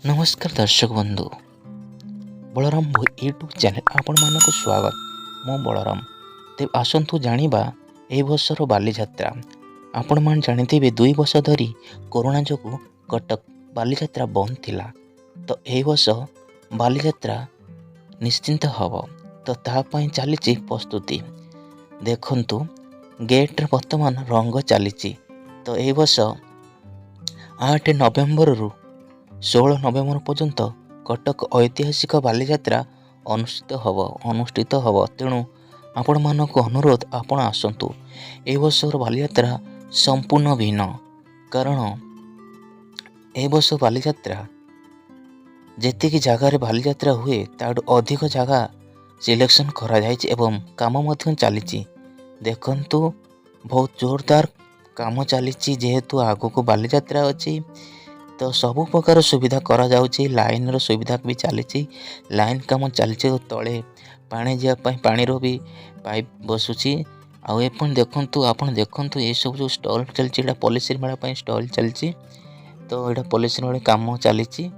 नमस्कार दर्शक बंधु बलराम यूट्यूब चैनल आपण मानक स्वागत। मो बलराम तेज आसतु जानिबा ए वर्षर बालीजात्रा। आपण मान जानिथिबे 2 वर्ष धरी कोरोना जोगु कटक बालीजात्रा बंद थिला। तो ए वर्ष बालीजात्रा निश्चिंत हब तो ता पई चलीची प्रस्तुति। देखंतु गेट रे वर्तमान रंग चलीची। तो ए वर्ष 8 नवेम्बर रु 16 नवेम्बर पर्यंत कटक ऐतिहासिक बालीजात्रा अनुष्ठित हब तेणु आपण मानक अनुरोध आपण आसतु। ए वर्षर बालीजात्रा संपूर्ण भिन्न कारण ए वर्ष बालीजात्रा जेतिकी जगार बालीजात्रा हुए ताडू अधिक जगह सिलेक्शन करा जायछि एवं काम मध्य चलीछि। देखंतु बहुत जोरदार काम चलीछि जेहेतु आगो को बालीजात्रा अछि तो सबु प्रकार सुविधा करा जाउछि। लाइन रो सुविधा भी चलीछि, लाइन काम चलीछि। तळे पानी जिया पई पानी रो भी पाइप बसुछि। आ एपन देखंतु आपण देखंतु ए सब जो स्टॉल चलछि एटा पॉलिसी मेळा पई स्टॉल चलछि। तो एटा पॉलिसी मेळा काम चलीछि।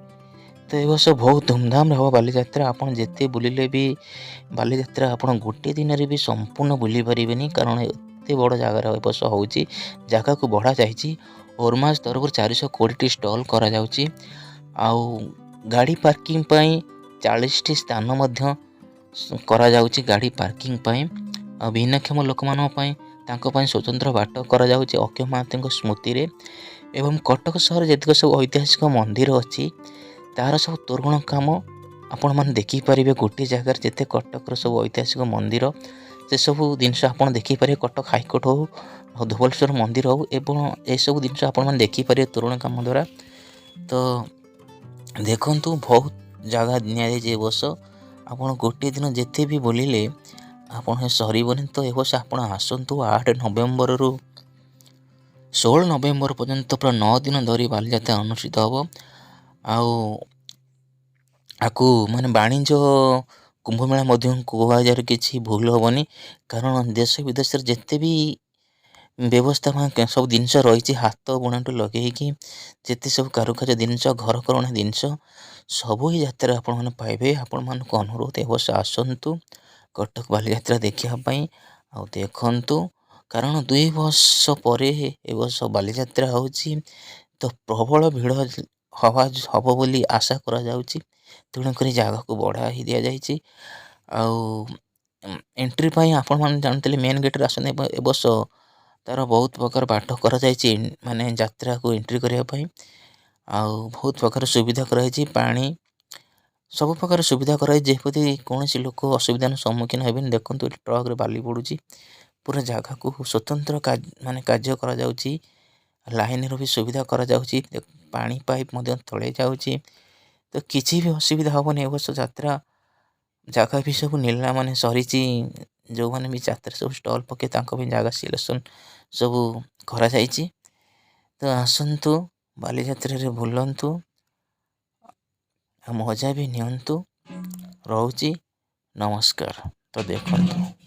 तो ए वर्ष बहुत धूमधाम रे हो बालीजात्रा। आपण जेते बुलिले भी बालीजात्रा आपण गोटे दिन रे भी संपूर्ण बुली परिबेनी कारण एते बड़ जगह रे ए वर्ष होउछि। जगह को बढ़ा जायछि। ओरमास तरफ 420 स्टॉल करा जाउछि। आउ गाड़ी पार्किंग पई 40 टी स्थान मध्य करा जाउछि गाड़ी पार्किंग पई। आ भिन्नक्षम लोक मानन पई तांको पई स्वतंत्र बाट करा जाउछि अक्षय महांती स्मृति रे। एवं कटक शहर जेतिक सब ऐतिहासिक मंदिर अछि तार सब तोरण काम आपण मान देखि परिबे। गोटे जगह जेते कटक सब ऐतिहासिक मंदिर से सब जिनस आपण देखि परिबे। कटक हाईकोर्ट हो धवलेश्वर मंदिर हो एवं ए सब जिनस आपण मान देखि परिबे तोरण काम द्वारा। तो देखंतु बहुत जगह निया जे वर्ष आपण गोटे दिन जेते भी बोलिले आपण सरीबनी। तो ए वर्ष आपण आसंतु 8 नवेम्बर रु 16 नवेम्बर पर्यंत पूरा 9 दिन धरी बालीजात्रा अनुष्ठित हब। आकु माने वाणिज्य कुंभ मेला मध्य कुहाजार किछि भूल होबनी कारण देश विदेश जेते भी व्यवस्था सब जिनस रही हाथ बुणाटू लगे कि जिते सब कारुकार्य जिनस घर करणा जिनस सबू ही यात्रा आपण मैंने पाइबे। आपण मानक अनुरोध ए वर्ष आसतु कटक बालीजात्रा देखापी आ देखंतु कारण 2 वर्ष पर ए वर्ष बालीजात्रा होछि। तो प्रबल भिड़ हब बोली आशा करा जाउछि। तेणुक जगह को बढ़ा ही दि जाइछि। आउ एंट्री पाई आपण मान जानते मेन गेट आसने ए वर्ष तार बहुत प्रकार बाट करा जाइछि माने यात्रा को एंट्री करिया पई। आउ बहुत प्रकार सुविधा कराई पानी सब प्रकार सुविधा कराई जेपति कौनसी लोक असुविधा सम्मुखीन हेबेन। देखंतु ट्रक रे बाली पड़ुछि पूरा जगह को स्वतंत्र माने कार्य करा जाउछि। लाइन रो भी सुविधा करा जाउछि। पानी पाइप मध्य तळे जाउछि। तो किछि भी असुविधा होबनी। ए वर्ष यात्रा जगह भी सब नीला माने सरीची जो माने भी यात्रा सब स्टॉल पके तांको भी जगह सिलेक्शन सब करा जाइछि। तो आसंतु बालीजात्रा रे बुलंतु मजा भी नियंतु। रहउछि नमस्कार। तो देखंतु।